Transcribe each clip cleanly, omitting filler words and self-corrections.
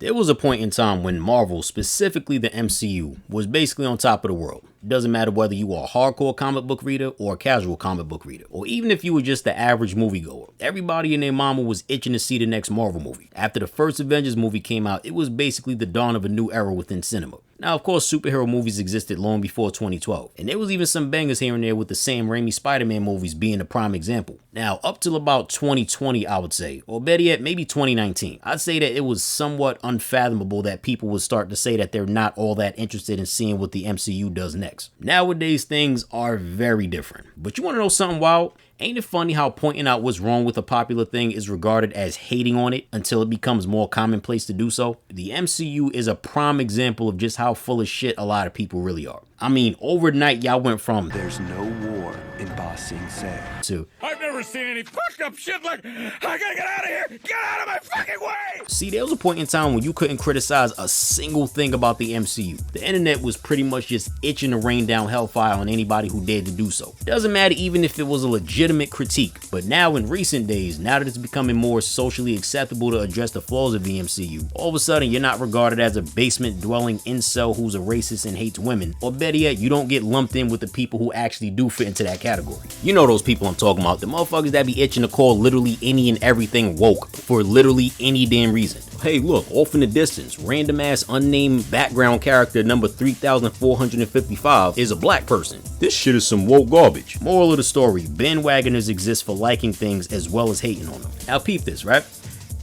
There was a point in time when Marvel, specifically the MCU, was basically on top of the world. It doesn't matter whether you are a hardcore comic book reader or a casual comic book reader, or even if you were just the average moviegoer. Everybody and their mama was itching to see the next Marvel movie. After the first Avengers movie came out, it was basically the dawn of a new era within cinema. Now, of course, superhero movies existed long before 2012, and there was even some bangers here and there, with the Sam Raimi Spider-Man movies being a prime example. Now, up till about 2020, I would say, or better yet, maybe 2019, I'd say that it was somewhat unfathomable that people would start to say that they're not all that interested in seeing what the MCU does next. Nowadays, things are very different. But you want to know something wild? Ain't it funny how pointing out what's wrong with a popular thing is regarded as hating on it until it becomes more commonplace to do so? The MCU is a prime example of just how full of shit a lot of people really are. I mean, overnight y'all went from "There's no war in Ba Sing Se" to "I've never seen any fucked up shit like, I gotta get out of here, get out of my fucking way!" See, there was a point in time when you couldn't criticize a single thing about the MCU. The internet was pretty much just itching to rain down hellfire on anybody who dared to do so. Doesn't matter even if it was a legitimate critique. But now in recent days, now that it's becoming more socially acceptable to address the flaws of the MCU, all of a sudden you're not regarded as a basement-dwelling incel who's a racist and hates women, or better yet, you don't get lumped in with the people who actually do fit into that category. You know those people I'm talking about, the motherfuckers that be itching to call literally any and everything woke for literally any damn reason. Hey look, off in the distance, random ass unnamed background character number 3455 is a black person. This shit is some woke garbage. Moral of the story, bandwagoners exist for liking things as well as hating on them. Now peep this, right?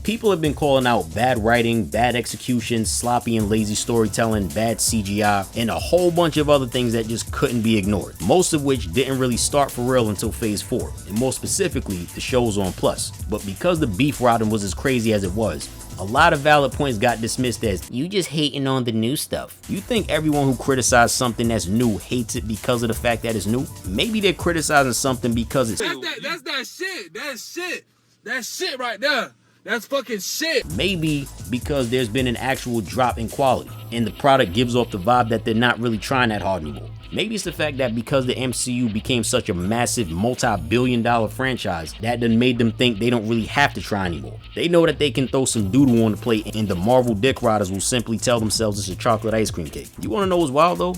People have been calling out bad writing, bad execution, sloppy and lazy storytelling, bad CGI, and a whole bunch of other things that just couldn't be ignored. Most of which didn't really start for real until phase 4, and more specifically, the show's on Plus. But because the beef riding was as crazy as it was, a lot of valid points got dismissed as, "You just hating on the new stuff." You think everyone who criticizes something that's new hates it because of the fact that it's new? Maybe they're criticizing something because it's That's that shit. That shit right there. That's fucking shit. Maybe because there's been an actual drop in quality and the product gives off the vibe that they're not really trying that hard anymore. Maybe it's the fact that because the MCU became such a massive multi-billion-dollar franchise, that done made them think they don't really have to try anymore. They know that they can throw some doodle on the plate and the Marvel dick riders will simply tell themselves it's a chocolate ice cream cake. You wanna know what's wild though?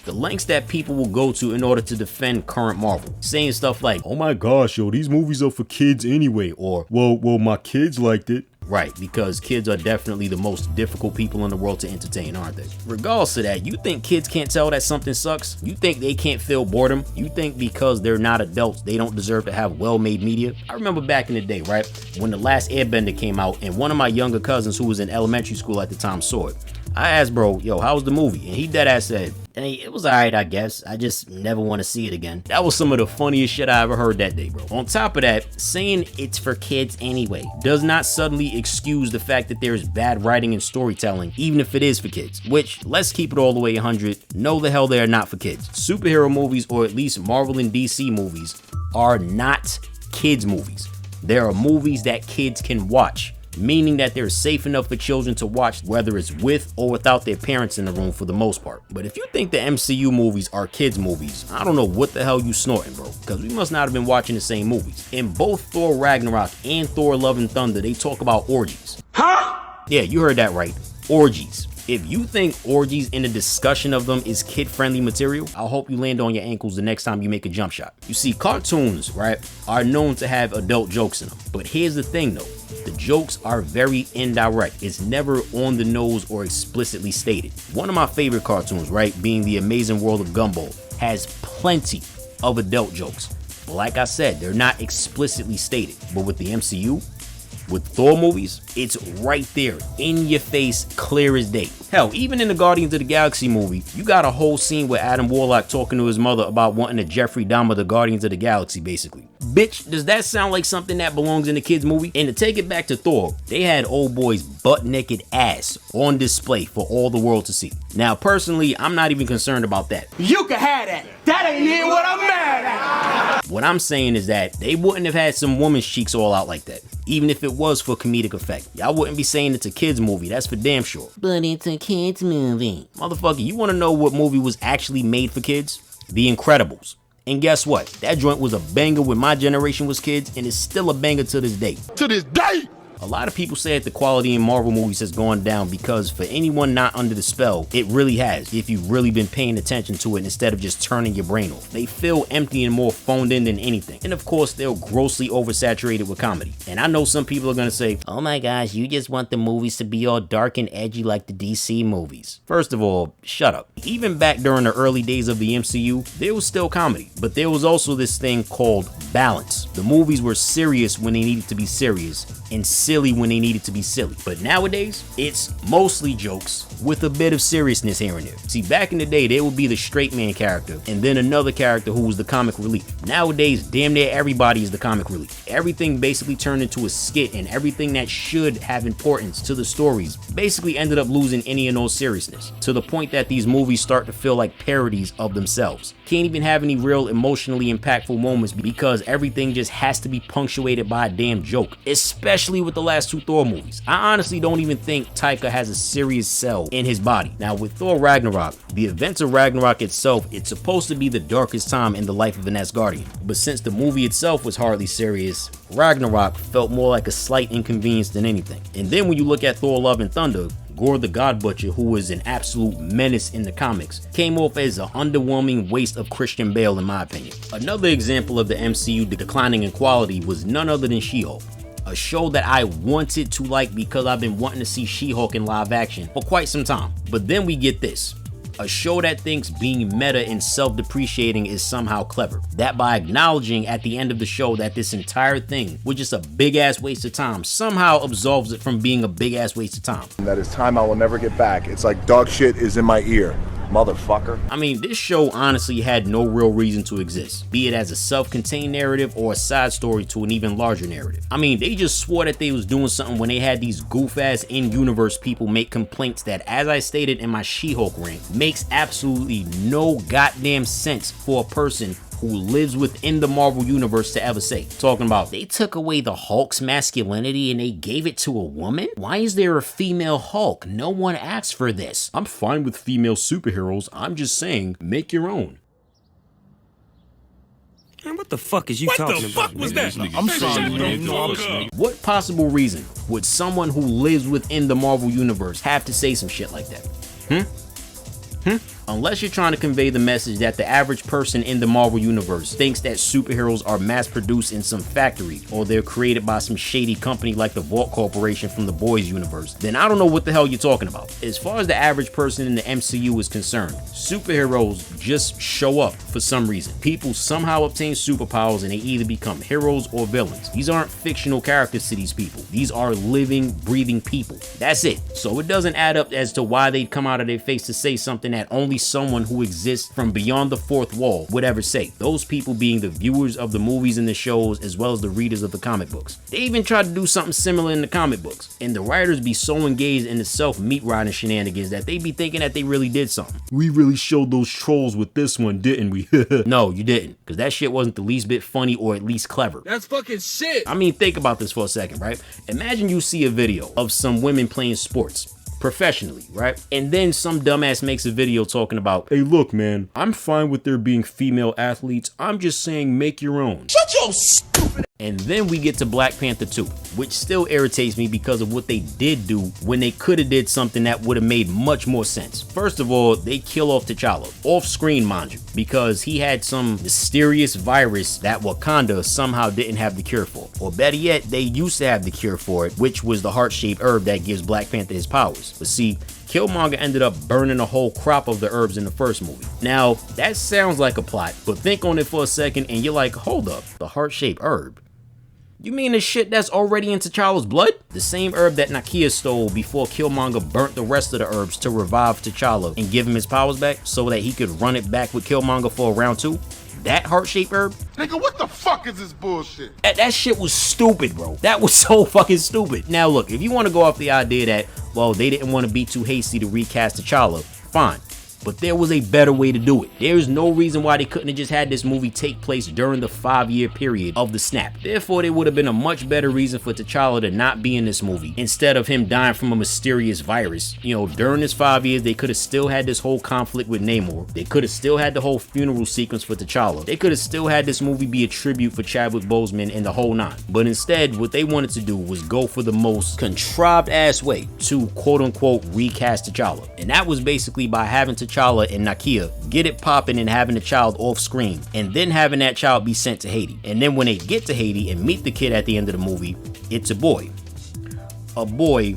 The lengths that people will go to in order to defend current Marvel. Saying stuff like, "Oh my gosh, yo, these movies are for kids anyway," or, well, my kids liked it. Right, because kids are definitely the most difficult people in the world to entertain, aren't they? Regardless of that, you think kids can't tell that something sucks? You think they can't feel boredom? You think because they're not adults, they don't deserve to have well-made media? I remember back in the day, right, when The Last Airbender came out and one of my younger cousins who was in elementary school at the time saw it. I asked bro, "Yo, how was the movie?" And he deadass said, "Hey, it was alright, I guess. I just never want to see it again." That was some of the funniest shit I ever heard that day, bro. On top of that, saying it's for kids anyway does not suddenly excuse the fact that there's bad writing and storytelling, even if it is for kids. Which, let's keep it all the way 100, no the hell they are not for kids. Superhero movies, or at least Marvel and DC movies, are not kids movies. There are movies that kids can watch, meaning that they're safe enough for children to watch whether it's with or without their parents in the room for the most part. But if you think the MCU movies are kids movies, I don't know what the hell you snorting, bro, because we must not have been watching the same movies. In both Thor Ragnarok and Thor Love and Thunder, they talk about orgies. Huh? Yeah, you heard that right. Orgies. If you think orgies in a discussion of them is kid-friendly material, I'll hope you land on your ankles the next time you make a jump shot. You see, cartoons, right, are known to have adult jokes in them. But here's the thing though, the jokes are very indirect. It's never on the nose or explicitly stated. One of my favorite cartoons, right, being The Amazing World of Gumball, has plenty of adult jokes. But like I said, they're not explicitly stated. But with the MCU, with Thor movies, it's right there, in your face, clear as day. Hell, even in the Guardians of the Galaxy movie, you got a whole scene with Adam Warlock talking to his mother about wanting to Jeffrey Dahmer the Guardians of the Galaxy, basically. Bitch, does that sound like something that belongs in a kid's movie? And to take it back to Thor, they had old boy's butt-naked ass on display for all the world to see. Now, personally, I'm not even concerned about that. You can have that. That ain't even what I'm mad at. What I'm saying is that they wouldn't have had some woman's cheeks all out like that, even if it was for comedic effect. Y'all wouldn't be saying it's a kid's movie, that's for damn sure. But it's a kid's movie. Motherfucker, you wanna know what movie was actually made for kids? The Incredibles. And guess what? That joint was a banger when my generation was kids, and it's still a banger to this day. To this day! A lot of people say that the quality in Marvel movies has gone down because for anyone not under the spell, it really has, if you've really been paying attention to it instead of just turning your brain off. They feel empty and more phoned in than anything. And of course, they're grossly oversaturated with comedy. And I know some people are gonna say, oh my gosh, you just want the movies to be all dark and edgy like the DC movies. First of all, shut up. Even back during the early days of the MCU, there was still comedy, but there was also this thing called balance. The movies were serious when they needed to be serious and silly when they needed to be silly. But nowadays, it's mostly jokes with a bit of seriousness here and there. See, back in the day, there would be the straight man character and then another character who was the comic relief. Nowadays, damn near everybody is the comic relief. Everything basically turned into a skit, and everything that should have importance to the stories basically ended up losing any and all seriousness, to the point that these movies start to feel like parodies of themselves. Can't even have any real emotionally impactful moments because everything just has to be punctuated by a damn joke, especially with the last two Thor movies. I honestly don't even think Taika has a serious cell in his body. Now with Thor Ragnarok, the events of Ragnarok itself, it's supposed to be the darkest time in the life of an Asgardian, but since the movie itself was hardly serious, Ragnarok felt more like a slight inconvenience than anything. And then when you look at Thor Love and Thunder, Gore the God Butcher, who was an absolute menace in the comics, came off as an underwhelming waste of Christian Bale in my opinion. Another example of the MCU declining in quality was none other than She-Hulk, a show that I wanted to like because I've been wanting to see She-Hulk in live action for quite some time. But then we get this. A show that thinks being meta and self-depreciating is somehow clever. That by acknowledging at the end of the show that this entire thing was just a big-ass waste of time somehow absolves it from being a big-ass waste of time. That is time I will never get back. It's like dog shit is in my ear. Motherfucker. I mean, this show honestly had no real reason to exist, be it as a self-contained narrative or a side story to an even larger narrative. I mean, they just swore that they was doing something when they had these goof-ass in-universe people make complaints that, as I stated in my She-Hulk rant, makes absolutely no goddamn sense for a person who lives within the Marvel universe to ever say. Talking about, they took away the Hulk's masculinity and they gave it to a woman? Why is there a female Hulk? No one asked for this. I'm fine with female superheroes. I'm just saying, make your own. Man, what the fuck is you talking about? What the fuck was that? I'm sorry. What possible reason would someone who lives within the Marvel universe have to say some shit like that? Unless you're trying to convey the message that the average person in the Marvel universe thinks that superheroes are mass produced in some factory or they're created by some shady company like the Vault Corporation from the Boys universe, then I don't know what the hell you're talking about. As far as the average person in the MCU is concerned, superheroes just show up for some reason. People somehow obtain superpowers and they either become heroes or villains. These aren't fictional characters to these people. These are living, breathing people. That's it. So it doesn't add up as to why they'd come out of their face to say something that only someone who exists from beyond the fourth wall would ever say. Those people being the viewers of the movies and the shows as well as the readers of the comic books. They even tried to do something similar in the comic books, and the writers be so engaged in the self-meat riding shenanigans that they be thinking that they really did something. We really showed those trolls with this one, didn't we? No, you didn't, because that shit wasn't the least bit funny or at least clever. That's fucking shit. I mean, think about this for a second, right? Imagine you see a video of some women playing sports professionally, right? And then some dumbass makes a video talking about, hey look man, I'm fine with there being female athletes, I'm just saying make your own. Shut your stupid. And then we get to Black Panther 2, which still irritates me because of what they did do when they could have did something that would have made much more sense. First of all, they kill off T'Challa, off screen mind you, because he had some mysterious virus that Wakanda somehow didn't have the cure for. Or better yet, they used to have the cure for it, which was the heart-shaped herb that gives Black Panther his powers. But see, Killmonger ended up burning a whole crop of the herbs in the first movie. Now, that sounds like a plot, but think on it for a second and you're like, hold up, the heart-shaped herb? You mean the shit that's already in T'Challa's blood? The same herb that Nakia stole before Killmonger burnt the rest of the herbs to revive T'Challa and give him his powers back so that he could run it back with Killmonger for round 2? That heart-shaped herb? Nigga, what the fuck is this bullshit? That shit was stupid, bro. That was so fucking stupid. Now look, if you want to go off the idea that, well, they didn't want to be too hasty to recast T'Challa, fine. but there was a better way to do it. There is no reason why they couldn't have just had this movie take place during the 5-year period of the snap. Therefore, there would have been a much better reason for T'Challa to not be in this movie instead of him dying from a mysterious virus. You know, during this 5 years, they could have still had this whole conflict with Namor. They could have still had the whole funeral sequence for T'Challa. They could have still had this movie be a tribute for Chadwick Boseman and the whole nine. But instead, what they wanted to do was go for the most contrived ass way to quote unquote recast T'Challa. And that was basically by having T'Challa and Nakia get it popping and having the child off screen, and then having that child be sent to Haiti. And then when they get to Haiti and meet the kid at the end of the movie, it's a boy. A boy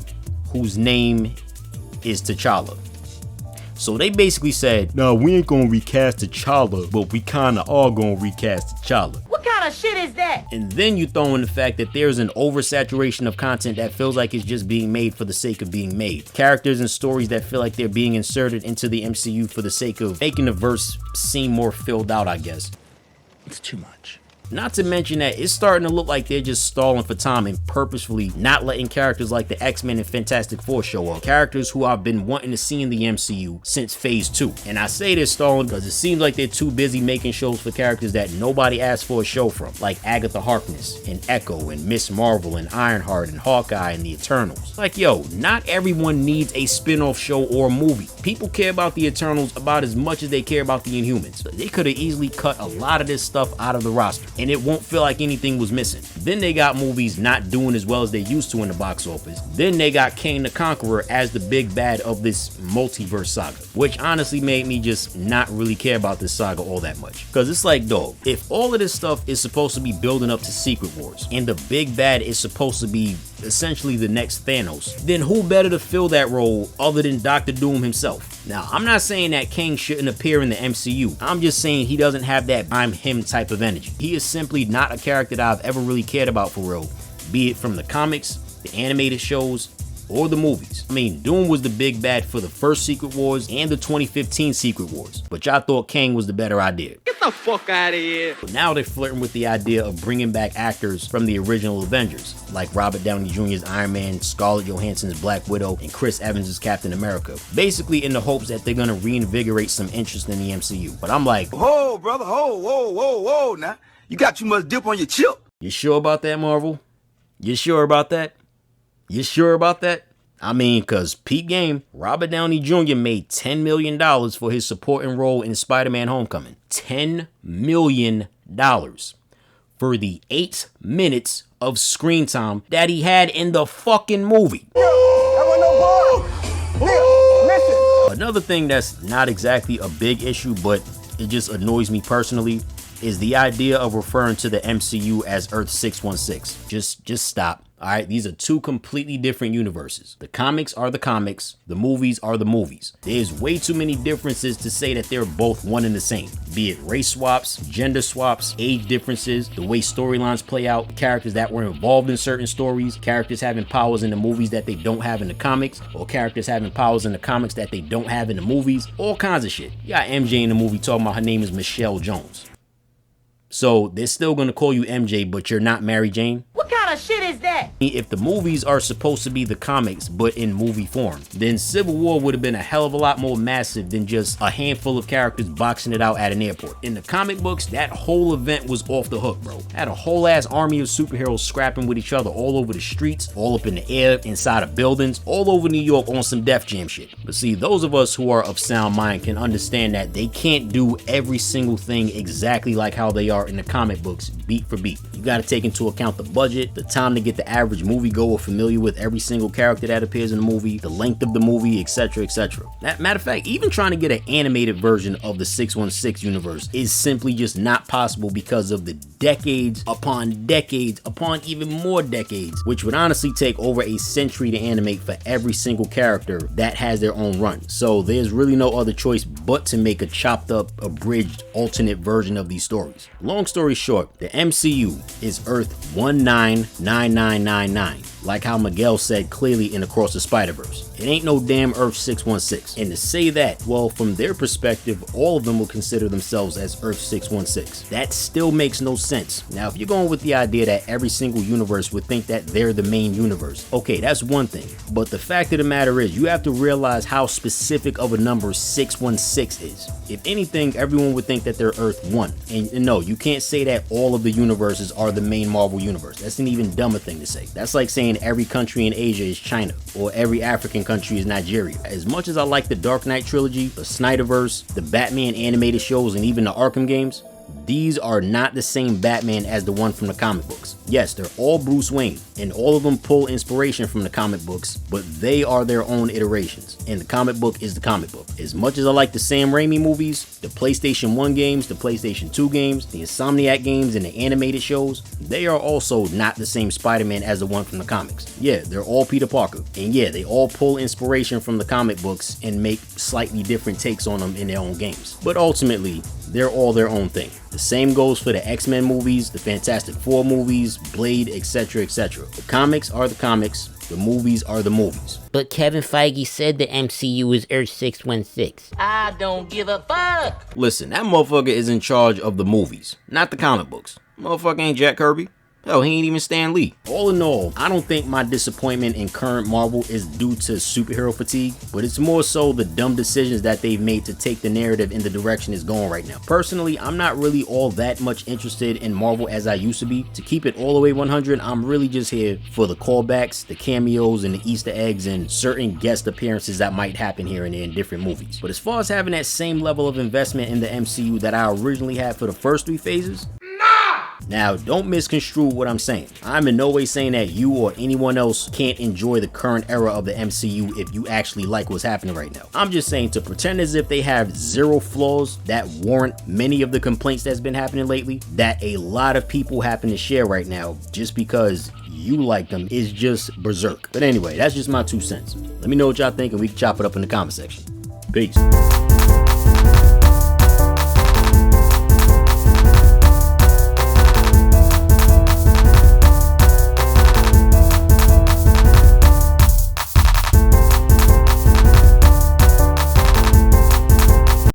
whose name is T'Challa. So they basically said, no, we ain't gonna recast T'Challa, but we kinda are gonna recast T'Challa. What kind of shit is that? And then you throw in the fact that there's an oversaturation of content that feels like it's just being made for the sake of being made. Characters and stories that feel like they're being inserted into the MCU for the sake of making the verse seem more filled out, I guess. It's too much. Not to mention that it's starting to look like they're just stalling for time and purposefully not letting characters like the X-Men and Fantastic Four show up. Characters who I've been wanting to see in the MCU since Phase 2. And I say they're stalling because it seems like they're too busy making shows for characters that nobody asked for a show from, like Agatha Harkness and Echo and Miss Marvel and Ironheart and Hawkeye and the Eternals. Like, yo, not everyone needs a spin-off show or a movie. People care about the Eternals about as much as they care about the Inhumans. They could have easily cut a lot of this stuff out of the roster, and it won't feel like anything was missing. Then they got movies not doing as well as they used to in the box office. Then they got Kang the Conqueror as the big bad of this multiverse saga, which honestly made me just not really care about this saga all that much. Because it's like, dog, if all of this stuff is supposed to be building up to Secret Wars, and the big bad is supposed to be essentially the next Thanos, then who better to fill that role other than Dr. Doom himself? Now, I'm not saying that Kang shouldn't appear in the MCU. I'm just saying he doesn't have that I'm him type of energy. He is simply not a character that I've ever really cared about for real, be it from the comics, the animated shows, or the movies. I mean, Doom was the big bad for the first Secret Wars and the 2015 Secret Wars, but y'all thought Kang was the better idea. Get the fuck out of here. But now they're flirting with the idea of bringing back actors from the original Avengers, like Robert Downey Jr.'s Iron Man, Scarlett Johansson's Black Widow, and Chris Evans' Captain America, basically in the hopes that they're gonna reinvigorate some interest in the MCU. But I'm like, Whoa, brother, whoa, now. You got too much dip on your chip. you sure about that, Marvel? You sure about that? You sure about that? I mean, cause peep game, Robert Downey Jr. made $10 million for his supporting role in Spider-Man Homecoming. $10 million for the 8 minutes of screen time that he had in the fucking movie. Another thing that's not exactly a big issue, but it just annoys me personally, is the idea of referring to the MCU as Earth 616. Just stop. Alright, these are two completely different universes. The comics are the comics, the movies are the movies. There's way too many differences to say that they're both one and the same. Be it race swaps, gender swaps, age differences, the way storylines play out, characters that were involved in certain stories, characters having powers in the movies that they don't have in the comics, or characters having powers in the comics that they don't have in the movies, all kinds of shit. You got MJ in the movie talking about her name is Michelle Jones. So they're still gonna call you MJ, but you're not Mary Jane? What kind of shit is that? If the movies are supposed to be the comics, but in movie form, then Civil War would have been a hell of a lot more massive than just a handful of characters boxing it out at an airport. In the comic books, that whole event was off the hook, bro. Had a whole ass army of superheroes scrapping with each other all over the streets, all up in the air, inside of buildings, all over New York on some Def Jam shit. But see, those of us who are of sound mind can understand that they can't do every single thing exactly like how they are in the comic books, beat for beat. You gotta take into account the budget, the time to get the average moviegoer familiar with every single character that appears in the movie, the length of the movie, etc, etc. Matter of fact, even trying to get an animated version of the 616 universe is simply just not possible because of the decades upon even more decades, which would honestly take over a century to animate for every single character that has their own run. So there's really no other choice but to make a chopped up, abridged, alternate version of these stories. Long story short, the MCU is Earth 199999. like how Miguel said clearly in Across the Spider-Verse. It ain't no damn Earth 616. And to say that, well, from their perspective, all of them will consider themselves as Earth 616. That still makes no sense. Now, if you're going with the idea that every single universe would think that they're the main universe, okay, that's one thing. But the fact of the matter is, you have to realize how specific of a number 616 is. If anything, everyone would think that they're Earth 1. And no, you can't say that all of the universes are the main Marvel universe. That's an even dumber thing to say. That's like saying every country in Asia is China, or every African country is Nigeria. As much as I like the Dark Knight trilogy, the Snyderverse, the Batman animated shows, and even the Arkham games, these are not the same Batman as the one from the comic books. Yes, they're all Bruce Wayne, and all of them pull inspiration from the comic books, but they are their own iterations, and the comic book is the comic book. As much as I like the Sam Raimi movies, the PlayStation 1 games, the PlayStation 2 games, the Insomniac games, and the animated shows, they are also not the same Spider-Man as the one from the comics. Yeah, they're all Peter Parker, and yeah, they all pull inspiration from the comic books and make slightly different takes on them in their own games. But ultimately, they're all their own thing. The same goes for the X-Men movies, the Fantastic Four movies, Blade, etc., etc. The comics are the comics, the movies are the movies. But Kevin Feige said the MCU is Earth 616. I don't give a fuck. Listen, that motherfucker is in charge of the movies, not the comic books. Motherfucker ain't Jack Kirby. Hell, he ain't even Stan Lee. All in all, I don't think my disappointment in current Marvel is due to superhero fatigue, but it's more so the dumb decisions that they've made to take the narrative in the direction it's going right now. Personally, I'm not really all that much interested in Marvel as I used to be. To keep it all the way 100, I'm really just here for the callbacks, the cameos, and the Easter eggs, and certain guest appearances that might happen here and there in different movies. But as far as having that same level of investment in the MCU that I originally had for the first 3 phases, now, don't misconstrue what I'm saying. I'm in no way saying that you or anyone else can't enjoy the current era of the MCU if you actually like what's happening right now. I'm just saying, to pretend as if they have zero flaws that warrant many of the complaints that's been happening lately, that a lot of people happen to share right now just because you like them, is just berserk. But anyway, that's just my 2 cents. Let me know what y'all think and we can chop it up in the comment section. Peace.